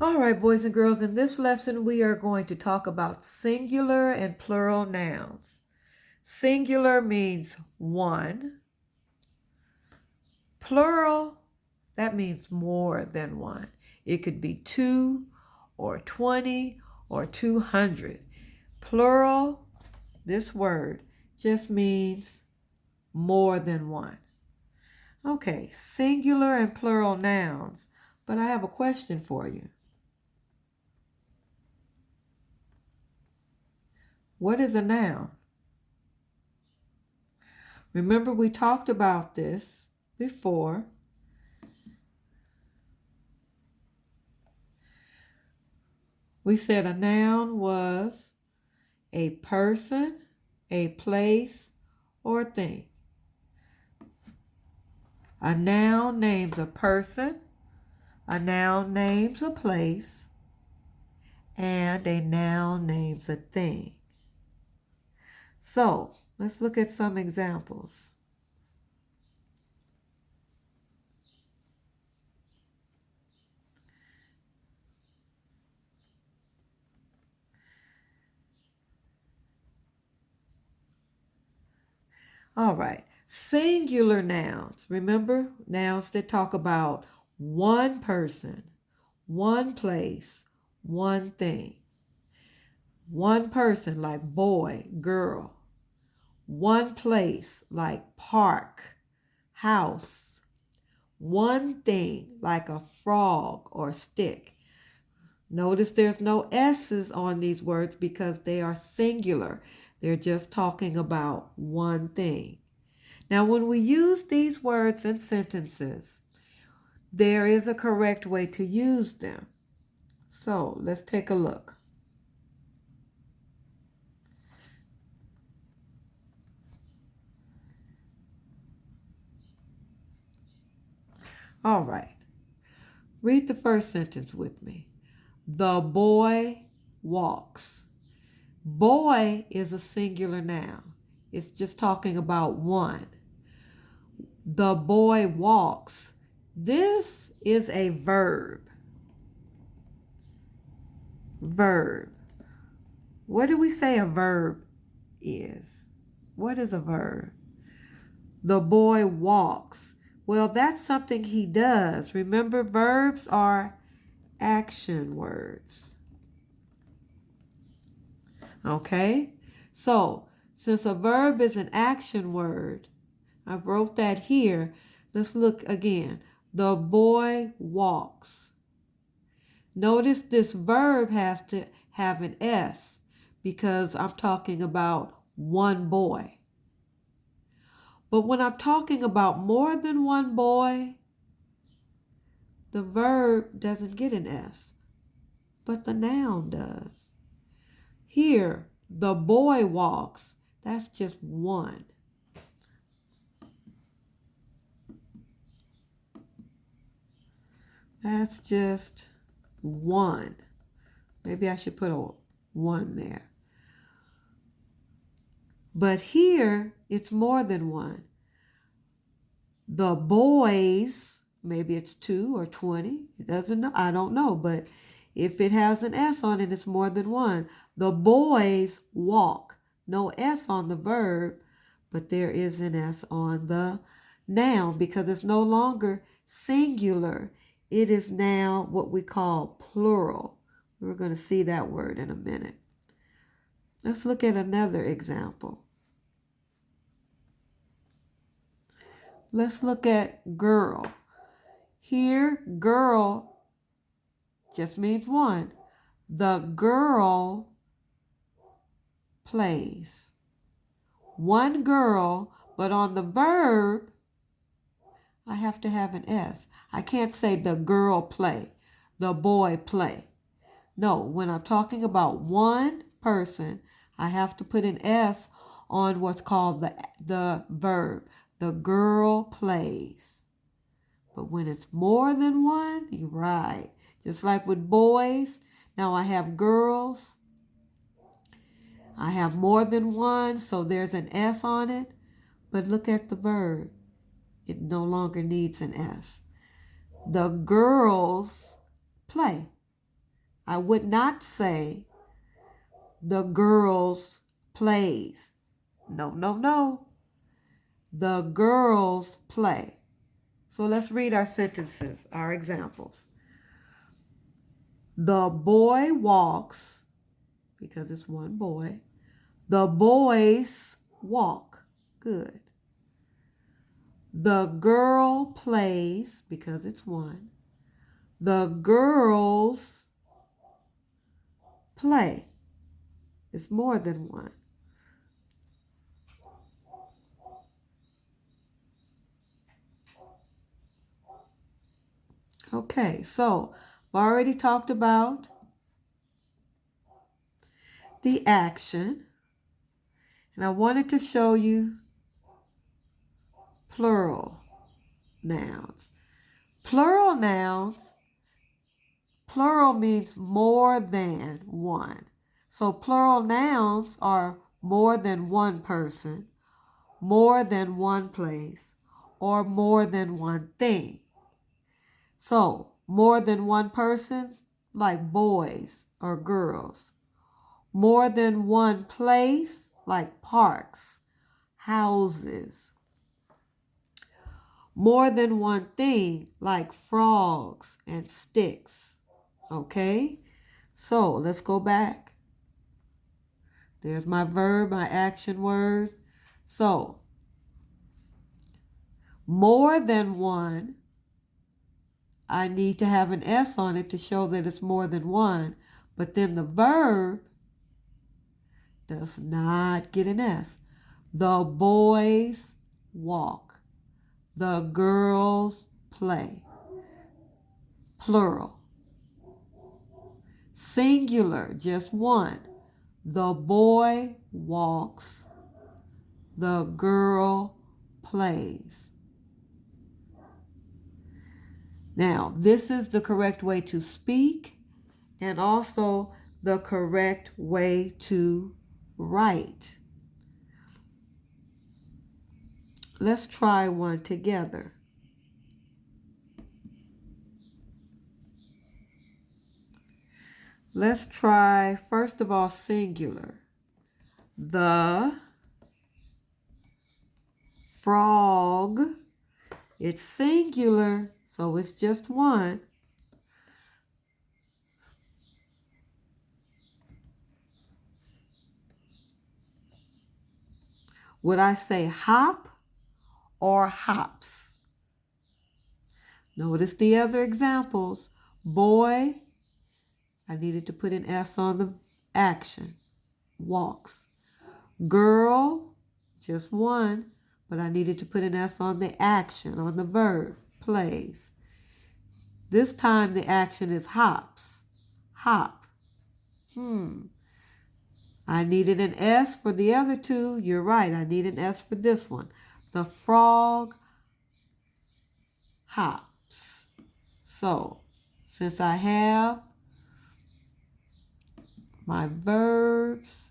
All right, boys and girls, in this lesson we are going to talk about singular and plural nouns. Singular means one. Plural, that means more than one. It could be 2 or 20 or 200. Plural, this word, just means more than one. Okay, singular and plural nouns. But I have a question for you. What is a noun? Remember, we talked about this before. We said a noun was a person, a place, or a thing. A noun names a person, a noun names a place, and a noun names a thing. So, let's look at some examples. All right. Singular nouns. Remember, nouns that talk about one person, one place, one thing. One person like boy, girl. One place like park, house. One thing like a frog or stick. Notice there's no S's on these words because they are singular. They're just talking about one thing. Now, when we use these words in sentences, there is a correct way to use them. So let's take a look. All right. Read the first sentence with me. The boy walks. Boy is a singular noun. It's just talking about one. The boy walks. This is a verb. Verb. What do we say a verb is? What is a verb? The boy walks. Well, that's something he does. Remember, verbs are action words. Okay? So, since a verb is an action word, I wrote that here. Let's look again. The boy walks. Notice this verb has to have an S because I'm talking about one boy. But when I'm talking about more than one boy, the verb doesn't get an S, but the noun does. Here, the boy walks. That's just one. That's just one. Maybe I should put a one there. But here, it's more than one. The boys, maybe it's 2 or 20. It doesn't know. I don't know. But if it has an S on it, it's more than one. The boys walk. No S on the verb, but there is an S on the noun because it's no longer singular. It is now what we call plural. We're going to see that word in a minute. Let's look at another example. Let's look at girl. Here, girl just means one. The girl plays. One girl, but on the verb, I have to have an S. I can't say the girl play, the boy play. No, when I'm talking about one person, I have to put an S on what's called the verb. The girl plays. But when it's more than one, you're right. Just like with boys, now I have girls. I have more than one, so there's an S on it. But look at the verb. It no longer needs an S. The girls play. I would not say the girls plays. No, no, no. The girls play. So let's read our sentences, our examples. The boy walks, because it's one boy. The boys walk. Good. The girl plays, because it's one. The girls play. It's more than one. Okay, so I've already talked about the action, and I wanted to show you plural nouns. Plural nouns, plural means more than one. So plural nouns are more than one person, more than one place, or more than one thing. So more than one person, like boys or girls. More than one place, like parks, houses. More than one thing, like frogs and sticks. Okay? So let's go back. There's my verb, my action word. So, more than one, I need to have an S on it to show that it's more than one. But then the verb does not get an S. The boys walk. The girls play. Plural. Singular, just one. The boy walks. The girl plays. Now, this is the correct way to speak and also the correct way to write. Let's try one together. Let's try, first of all, singular. The frog. It's singular, so it's just one. Would I say hop or hops? Notice the other examples. Boy, I needed to put an S on the action. Walks. Girl, just one, but I needed to put an S on the action, on the verb. Plays. This time the action is hops. Hop. I needed an S for the other two. You're right, I need an S for this one. The frog hops. So, since I have my verbs,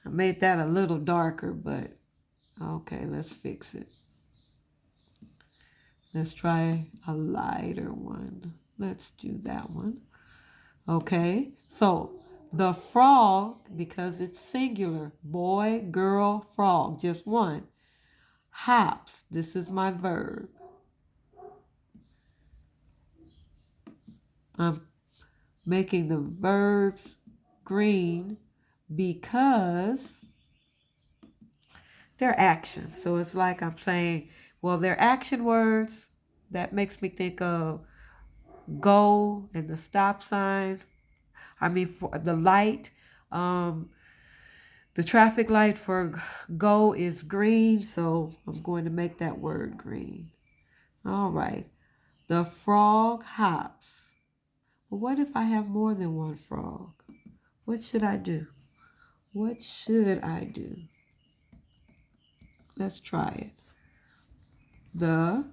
I made that a little darker, but okay, let's fix it. Let's try a lighter one. Let's do that one. Okay, so the frog, because it's singular, boy, girl, frog, just one, hops. This is my verb. I'm making the verbs green because they're actions. So it's like I'm saying, well, they're action words. That makes me think of go and the stop sign. I mean, for the light, the traffic light for go is green, so I'm going to make that word green. All right. The frog hops. But what if I have more than one frog? What should I do? What should I do? Let's try it. The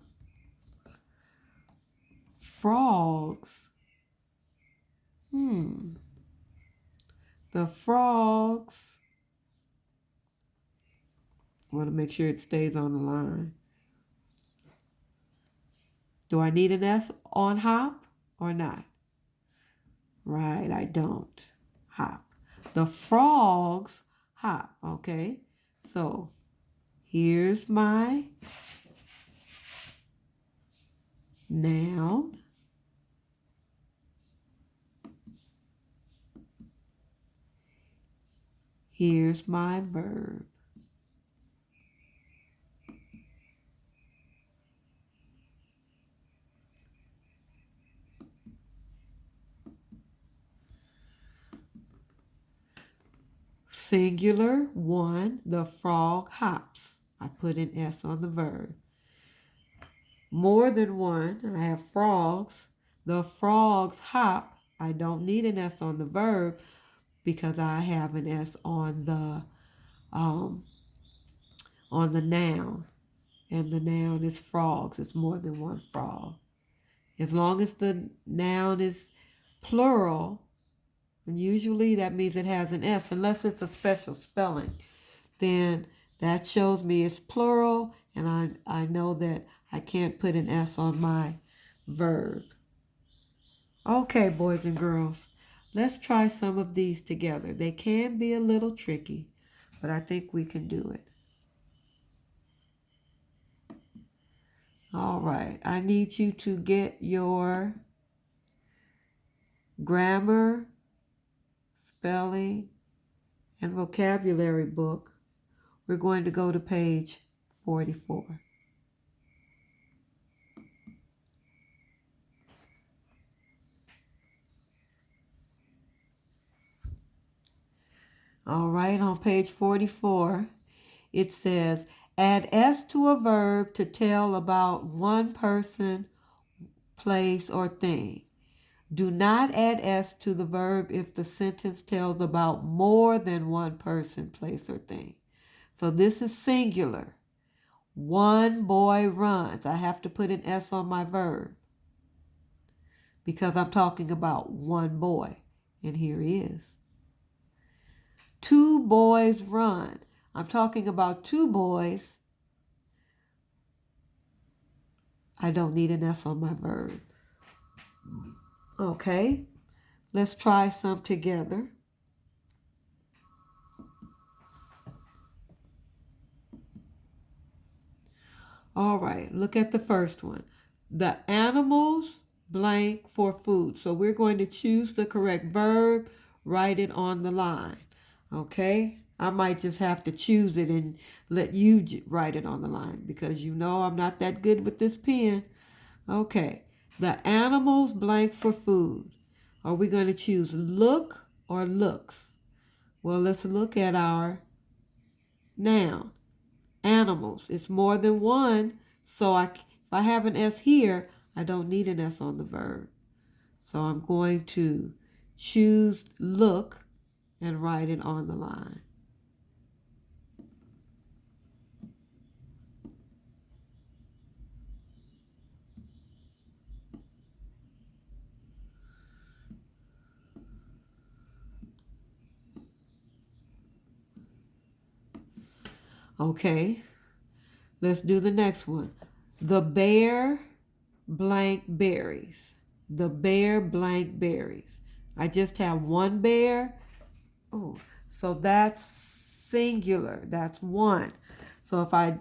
frogs. The frogs. I want to make sure it stays on the line. Do I need an S on hop or not? Right, I don't. Hop. The frogs hop, okay? So here's my noun. Here's my verb. Singular, one, the frog hops. I put an S on the verb. More than one, I have frogs. The frogs hop. I don't need an S on the verb because I have an S on the noun. And the noun is frogs. It's more than one frog. As long as the noun is plural, and usually that means it has an S, unless it's a special spelling, then that shows me it's plural, and I know that I can't put an S on my verb. Okay, boys and girls, let's try some of these together. They can be a little tricky, but I think we can do it. All right, I need you to get your grammar, spelling, and vocabulary book. We're going to go to page 44. All right, on page 44, it says, add S to a verb to tell about one person, place, or thing. Do not add S to the verb if the sentence tells about more than one person, place, or thing. So this is singular. One boy runs. I have to put an S on my verb because I'm talking about one boy. And here he is. Two boys run. I'm talking about two boys. I don't need an S on my verb. Okay, let's try some together. All right, look at the first one. The animals blank for food. So we're going to choose the correct verb, write it on the line. Okay, I might just have to choose it and let you write it on the line because you know I'm not that good with this pen. Okay, the animals blank for food. Are we going to choose look or looks? Well, let's look at our noun. Animals. It's more than one, so if I have an S here, I don't need an S on the verb. So I'm going to choose look and write it on the line. Okay, let's do the next one. The bear blank berries. The bear blank berries. I just have one bear. Oh, so that's singular. That's one. So if I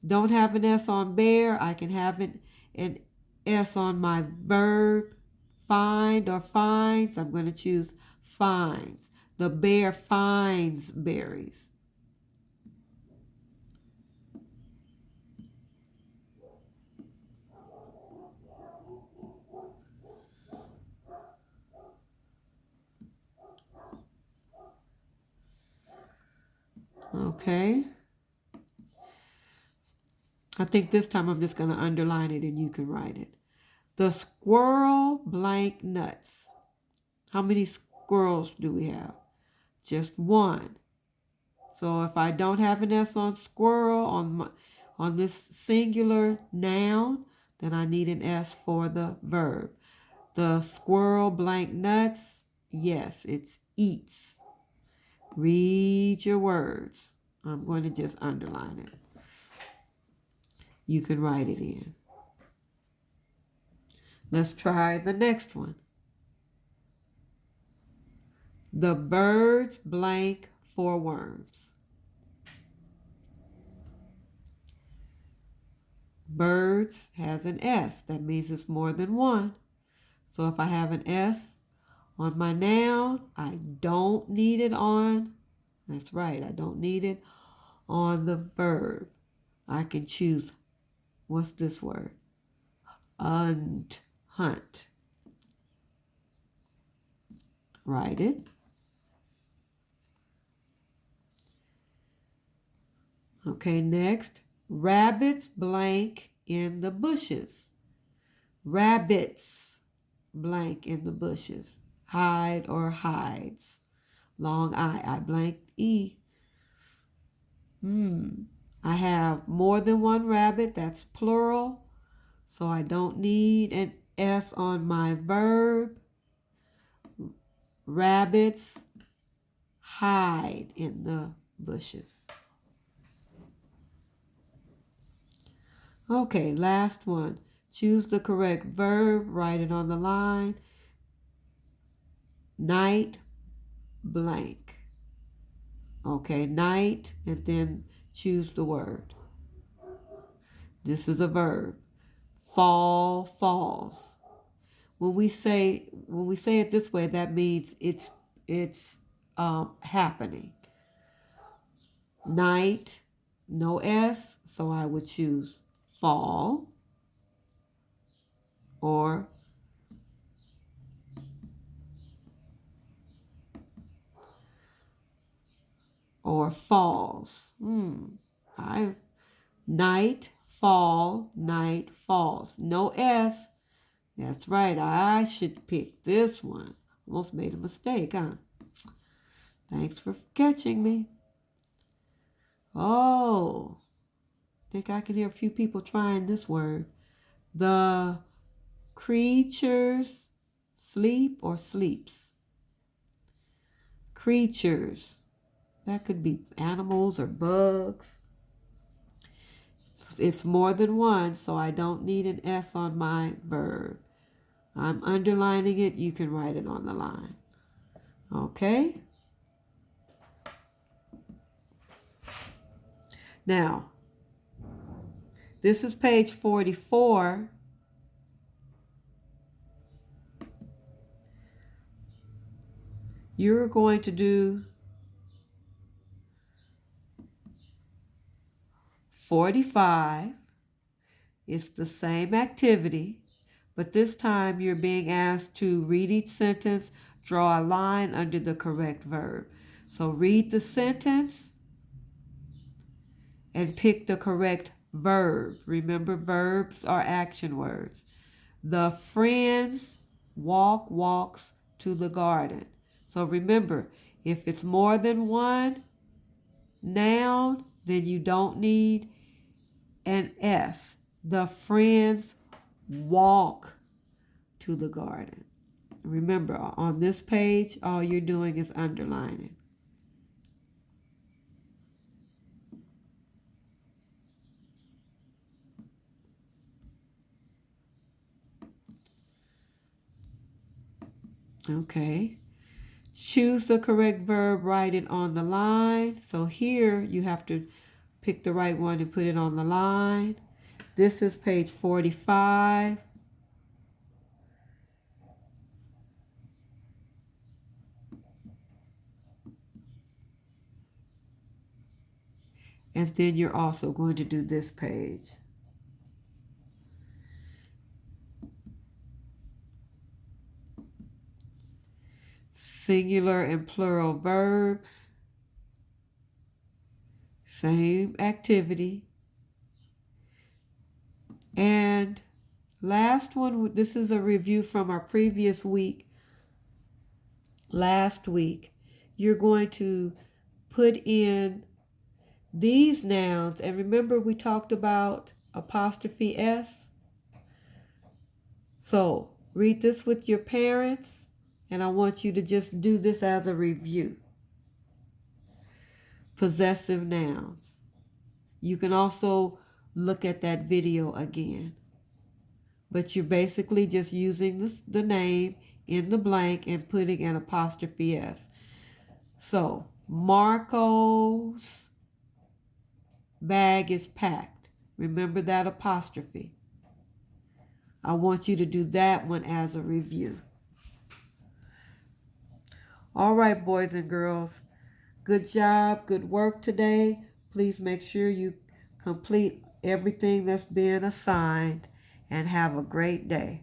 don't have an S on bear, I can have an S on my verb, find or finds. I'm going to choose finds. The bear finds berries. Okay. I think this time I'm just going to underline it and you can write it. The squirrel blank nuts. How many squirrels do we have? Just one. So if I don't have an S on squirrel on this singular noun, then I need an S for the verb. The squirrel blank nuts. Yes, it's eats. Read your words. I'm going to just underline it. You can write it in. Let's try the next one. The birds blank for worms. Birds has an S. That means it's more than one. So if I have an S on my noun, I don't need it on, that's right, I don't need it on the verb. I can choose, what's this word? Hunt. Write it. Okay, next. Rabbits blank in the bushes. Rabbits blank in the bushes. Hide or hides. Long I blank E. I have more than one rabbit, that's plural. So I don't need an S on my verb. Rabbits hide in the bushes. Okay, last one. Choose the correct verb, write it on the line. Night blank. Okay, night, and then choose the word. This is a verb. Fall, falls. When we say it this way, that means it's happening. Night, no S, so I would choose fall or falls. Night, fall, night, falls. No S. That's right. I should pick this one. Almost made a mistake, huh? Thanks for catching me. Oh, I think I can hear a few people trying this word. The creatures sleep or sleeps. Creatures. That could be animals or bugs. It's more than one, so I don't need an S on my verb. I'm underlining it. You can write it on the line. Okay? Now, this is page 44. You're going to do 45. It's the same activity, but this time you're being asked to read each sentence, draw a line under the correct verb. So read the sentence and pick the correct verb. Remember, verbs are action words. The friends walks to the garden. So remember, if it's more than one noun, then you don't need an S. The friends walk to the garden. Remember, on this page, all you're doing is underlining. Okay. Choose the correct verb, write it on the line. So here you have to pick the right one and put it on the line. This is page 45. And then you're also going to do this page. Singular and plural verbs. Same activity. And last one, this is a review from our previous week. Last week, you're going to put in these nouns. And remember, we talked about apostrophe S. So read this with your parents, and I want you to just do this as a review. Possessive nouns. You can also look at that video again. but you're basically just using the name in the blank and putting an apostrophe S. So, Marco's bag is packed. Remember that apostrophe. I want you to do that one as a review. All right, boys and girls. Good job, good work today. Please make sure you complete everything that's been assigned and have a great day.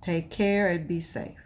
Take care and be safe.